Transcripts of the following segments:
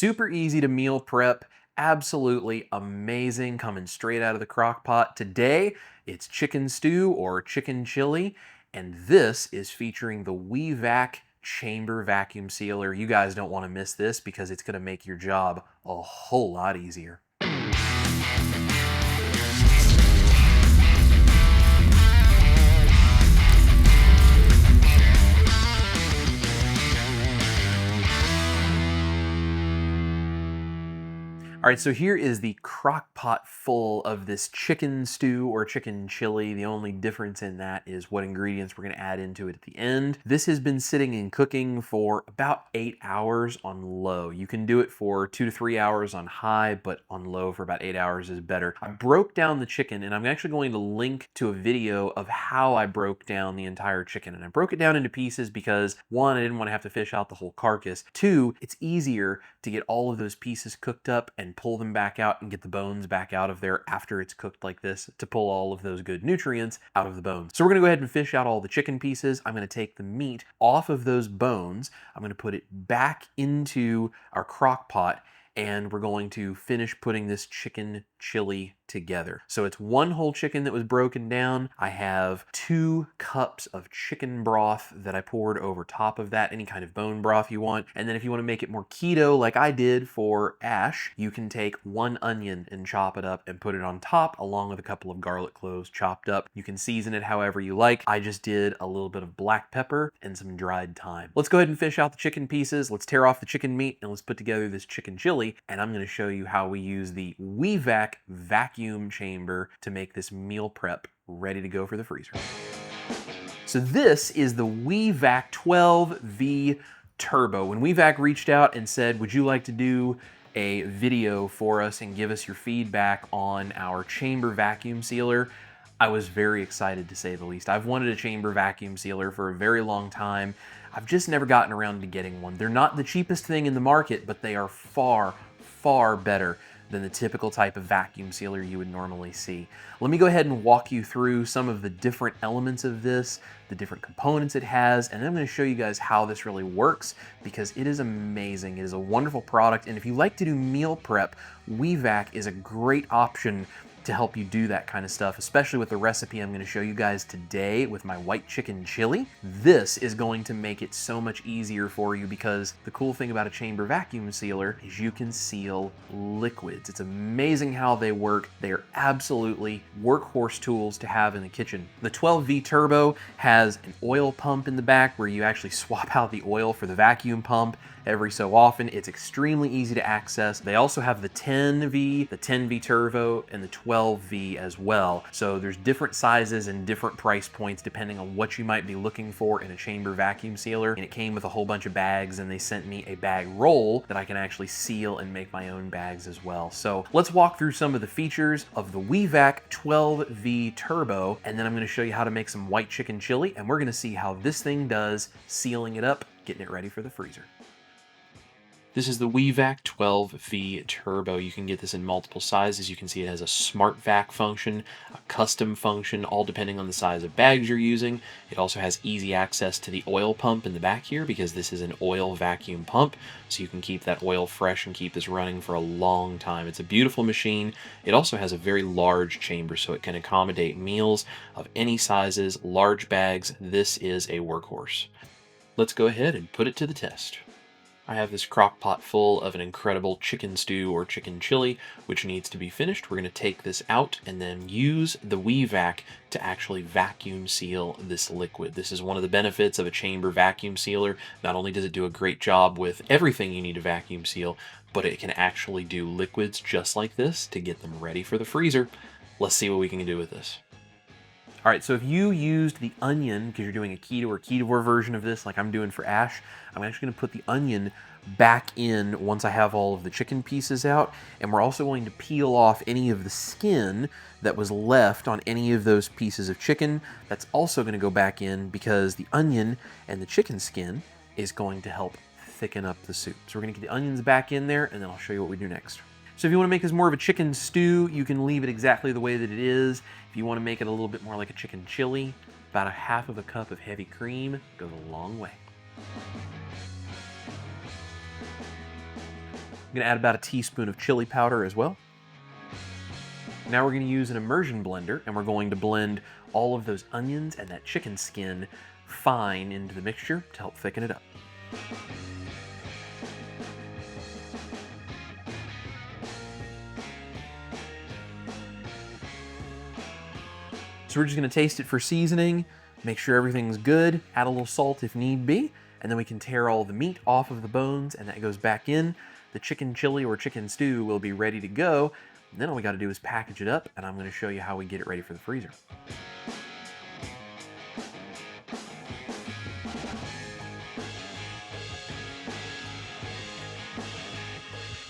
Super easy to meal prep, absolutely amazing, coming straight out of the crock pot. Today, it's chicken stew or chicken chili, and this is featuring the WeVac chamber vacuum sealer. You guys don't want to miss this because it's going to make your job a whole lot easier. All right, so here is the crock pot full of this chicken stew or chicken chili. The only difference in that is what ingredients we're gonna add into it at the end. This has been sitting and cooking for about 8 hours on low. You can do it for 2 to 3 hours on high, but on low for about 8 hours is better. I broke down the chicken, and I'm actually going to link to a video of how I broke down the entire chicken. And I broke it down into pieces because, one, I didn't want to have to fish out the whole carcass. Two, it's easier to get all of those pieces cooked up and pull them back out and get the bones back out of there after it's cooked like this to pull all of those good nutrients out of the bones. So we're gonna go ahead and fish out all the chicken pieces. I'm gonna take the meat off of those bones. I'm gonna put it back into our crock pot, and we're going to finish putting this chicken chili together. So it's one whole chicken that was broken down. I have 2 cups of chicken broth that I poured over top of that, any kind of bone broth you want. And then if you want to make it more keto like I did for Ash, you can take 1 onion and chop it up and put it on top along with a couple of garlic cloves chopped up. You can season it however you like. I just did a little bit of black pepper and some dried thyme. Let's go ahead and fish out the chicken pieces. Let's tear off the chicken meat and let's put together this chicken chili. And I'm going to show you how we use the WeVac vacuum chamber to make this meal prep ready to go for the freezer. So this is the WeVac 12V Turbo. When WeVac reached out and said, would you like to do a video for us and give us your feedback on our chamber vacuum sealer, I was very excited, to say the least. I've wanted a chamber vacuum sealer for a very long time. I've just never gotten around to getting one. They're not the cheapest thing in the market, but they are far, far better than the typical type of vacuum sealer you would normally see. Let me go ahead and walk you through some of the different elements of this, the different components it has, and then I'm going to show you guys how this really works because it is amazing. It is a wonderful product, and if you like to do meal prep, WeVac is a great option to help you do that kind of stuff, especially with the recipe I'm going to show you guys today with my white chicken chili. This is going to make it so much easier for you because the cool thing about a chamber vacuum sealer is you can seal liquids. It's amazing how they work. They are absolutely workhorse tools to have in the kitchen. The 12V Turbo has an oil pump in the back where you actually swap out the oil for the vacuum pump every so often. It's extremely easy to access. They also have the 10V, the 10V Turbo, and the 12V as well. So there's different sizes and different price points depending on what you might be looking for in a chamber vacuum sealer. And it came with a whole bunch of bags, and they sent me a bag roll that I can actually seal and make my own bags as well. So let's walk through some of the features of the WeVac 12V Turbo, and then I'm going to show you how to make some white chicken chili, and we're going to see how this thing does sealing it up, getting it ready for the freezer. This is the WeVac 12V Turbo. You can get this in multiple sizes. You can see it has a smart vac function, a custom function, all depending on the size of bags you're using. It also has easy access to the oil pump in the back here because this is an oil vacuum pump, so you can keep that oil fresh and keep this running for a long time. It's a beautiful machine. It also has a very large chamber, so it can accommodate meals of any sizes, large bags. This is a workhorse. Let's go ahead and put it to the test. I have this crock pot full of an incredible chicken stew or chicken chili, which needs to be finished. We're going to take this out and then use the WeVac to actually vacuum seal this liquid. This is one of the benefits of a chamber vacuum sealer. Not only does it do a great job with everything you need to vacuum seal, but it can actually do liquids just like this to get them ready for the freezer. Let's see what we can do with this. All right, so if you used the onion, because you're doing a keto or ketovore version of this like I'm doing for Ash, I'm actually going to put the onion back in once I have all of the chicken pieces out, and we're also going to peel off any of the skin that was left on any of those pieces of chicken. That's also going to go back in because the onion and the chicken skin is going to help thicken up the soup. So we're going to get the onions back in there, and then I'll show you what we do next. So if you want to make this more of a chicken stew, you can leave it exactly the way that it is. If you want to make it a little bit more like a chicken chili, about 1/2 of a cup of heavy cream goes a long way. I'm gonna add about a teaspoon of chili powder as well. Now we're gonna use an immersion blender, and we're going to blend all of those onions and that chicken skin fine into the mixture to help thicken it up. So we're just gonna taste it for seasoning, make sure everything's good, add a little salt if need be, and then we can tear all the meat off of the bones, and that goes back in. The chicken chili or chicken stew will be ready to go. And then all we gotta do is package it up, and I'm gonna show you how we get it ready for the freezer.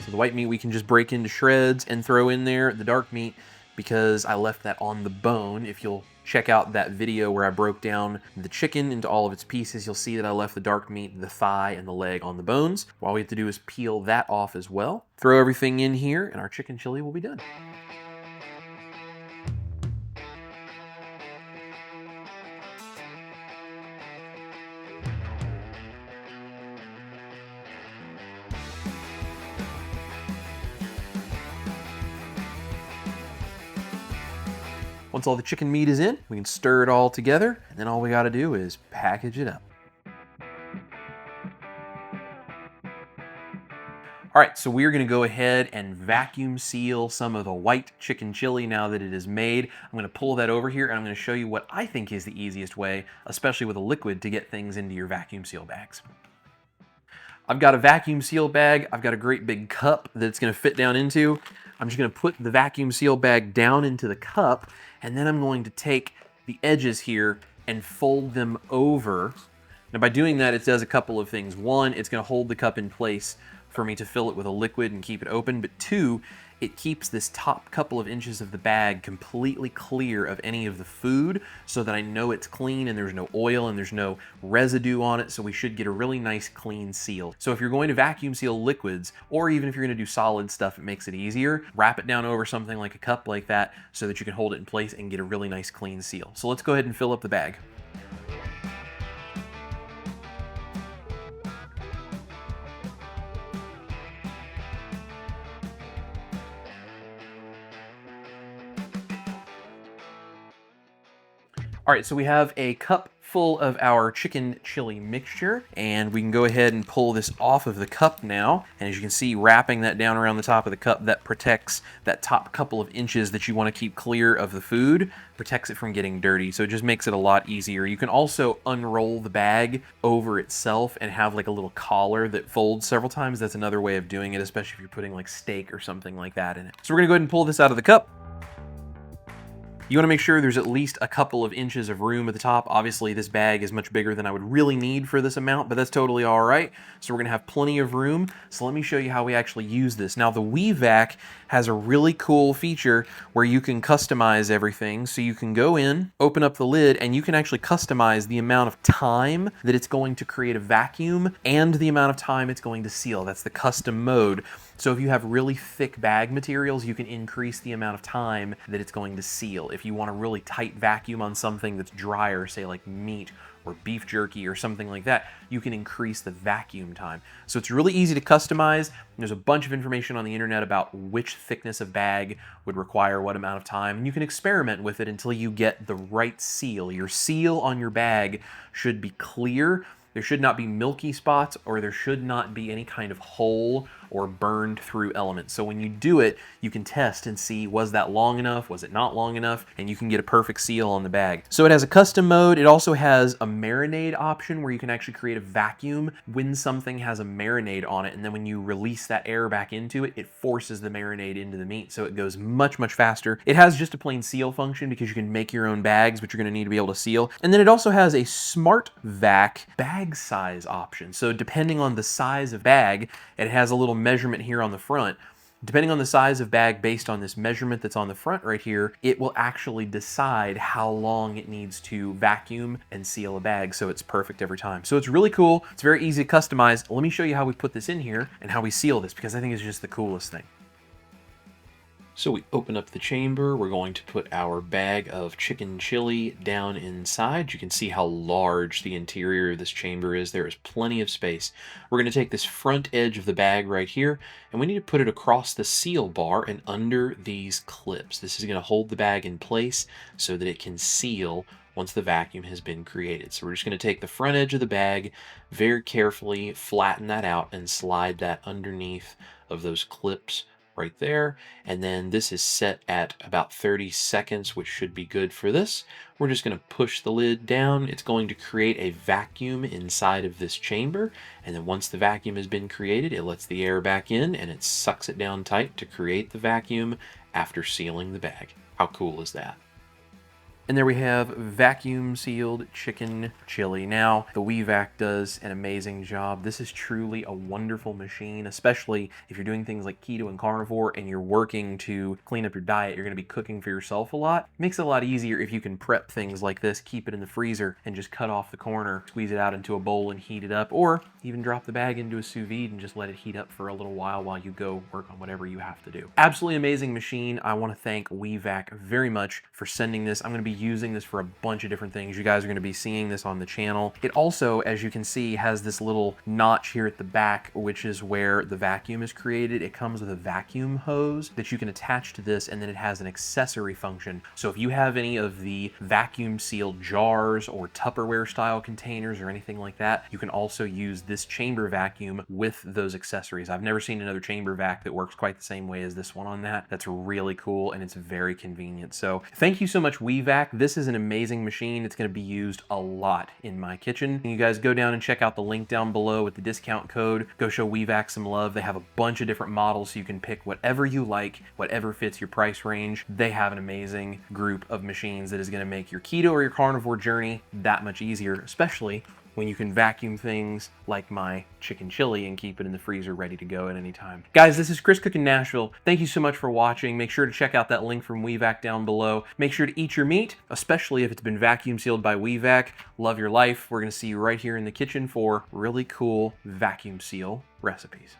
So the white meat we can just break into shreds and throw in there. The dark meat, because I left that on the bone. If you'll check out that video where I broke down the chicken into all of its pieces, you'll see that I left the dark meat, the thigh, and the leg on the bones. All we have to do is peel that off as well. Throw everything in here, and our chicken chili will be done. Once all the chicken meat is in, we can stir it all together, and then all we gotta do is package it up. All right, so we're gonna go ahead and vacuum seal some of the white chicken chili now that it is made. I'm gonna pull that over here, and I'm gonna show you what I think is the easiest way, especially with a liquid, to get things into your vacuum seal bags. I've got a vacuum seal bag. I've got a great big cup that it's gonna fit down into. I'm just gonna put the vacuum seal bag down into the cup, and then I'm going to take the edges here and fold them over. Now by doing that, it does a couple of things. One, it's gonna hold the cup in place for me to fill it with a liquid and keep it open, but two, it keeps this top couple of inches of the bag completely clear of any of the food so that I know it's clean and there's no oil and there's no residue on it, so we should get a really nice clean seal. So if you're going to vacuum seal liquids, or even if you're gonna do solid stuff, it makes it easier. Wrap it down over something like a cup like that so that you can hold it in place and get a really nice clean seal. So let's go ahead and fill up the bag. All right, so we have a cup full of our chicken chili mixture, and we can go ahead and pull this off of the cup now. And as you can see, wrapping that down around the top of the cup, that protects that top couple of inches that you want to keep clear of the food, protects it from getting dirty, so it just makes it a lot easier. You can also unroll the bag over itself and have like a little collar that folds several times. That's another way of doing it, especially if you're putting like steak or something like that in it. So we're gonna go ahead and pull this out of the cup. You want to make sure there's at least a couple of inches of room at the top. Obviously, this bag is much bigger than I would really need for this amount, but that's totally all right. So we're going to have plenty of room. So let me show you how we actually use this. Now, the WeVac has a really cool feature where you can customize everything. So you can go in, open up the lid, and you can actually customize the amount of time that it's going to create a vacuum and the amount of time it's going to seal. That's the custom mode. So if you have really thick bag materials, you can increase the amount of time that it's going to seal. If you want a really tight vacuum on something that's drier, say like meat or beef jerky or something like that, you can increase the vacuum time. So it's really easy to customize. There's a bunch of information on the internet about which thickness of bag would require what amount of time, and you can experiment with it until you get the right seal. Your seal on your bag should be clear. There should not be milky spots, or there should not be any kind of hole or burned through elements. So when you do it, you can test and see, was that long enough? Was it not long enough? And you can get a perfect seal on the bag. So it has a custom mode. It also has a marinade option where you can actually create a vacuum when something has a marinade on it. And then when you release that air back into it, it forces the marinade into the meat. So it goes much, much faster. It has just a plain seal function because you can make your own bags, but you're gonna need to be able to seal. And then it also has a smart vac bag size option. So depending on the size of bag, it has a little measurement here on the front. Depending on the size of bag based on this measurement that's on the front right here, it will actually decide how long it needs to vacuum and seal a bag so it's perfect every time. So it's really cool. It's very easy to customize. Let me show you how we put this in here and how we seal this, because I think it's just the coolest thing. So we open up the chamber, we're going to put our bag of chicken chili down inside. You can see how large the interior of this chamber is. There is plenty of space. We're going to take this front edge of the bag right here, and we need to put it across the seal bar and under these clips. This is going to hold the bag in place so that it can seal once the vacuum has been created. So we're just going to take the front edge of the bag, very carefully flatten that out and slide that underneath of those clips right there. And then this is set at about 30 seconds, which should be good for this. We're just going to push the lid down. It's going to create a vacuum inside of this chamber. And then once the vacuum has been created, it lets the air back in and it sucks it down tight to create the vacuum after sealing the bag. How cool is that? And there we have vacuum sealed chicken chili. Now, the WeVac does an amazing job. This is truly a wonderful machine, especially if you're doing things like keto and carnivore and you're working to clean up your diet. You're going to be cooking for yourself a lot. It makes it a lot easier if you can prep things like this, keep it in the freezer, and just cut off the corner, squeeze it out into a bowl and heat it up, or even drop the bag into a sous vide and just let it heat up for a little while you go work on whatever you have to do. Absolutely amazing machine. I want to thank WeVac very much for sending this. I'm going to be using this for a bunch of different things. You guys are going to be seeing this on the channel. It also, as you can see, has this little notch here at the back, which is where the vacuum is created. It comes with a vacuum hose that you can attach to this, and then it has an accessory function. So if you have any of the vacuum sealed jars or Tupperware style containers or anything like that, you can also use this chamber vacuum with those accessories. I've never seen another chamber vac that works quite the same way as this one on that. That's really cool, and it's very convenient. So thank you so much, WeVac. This is an amazing machine. It's going to be used a lot in my kitchen. You guys go down and check out the link down below with the discount code. Go show WeVac some love. They have a bunch of different models, so you can pick whatever you like, whatever fits your price range. They have an amazing group of machines that is going to make your keto or your carnivore journey that much easier, especially when you can vacuum things like my chicken chili and keep it in the freezer ready to go at any time. Guys, this is Chris Cooking Nashville. Thank you so much for watching. Make sure to check out that link from WeVac down below. Make sure to eat your meat, especially if it's been vacuum sealed by WeVac. Love your life. We're gonna see you right here in the kitchen for really cool vacuum seal recipes.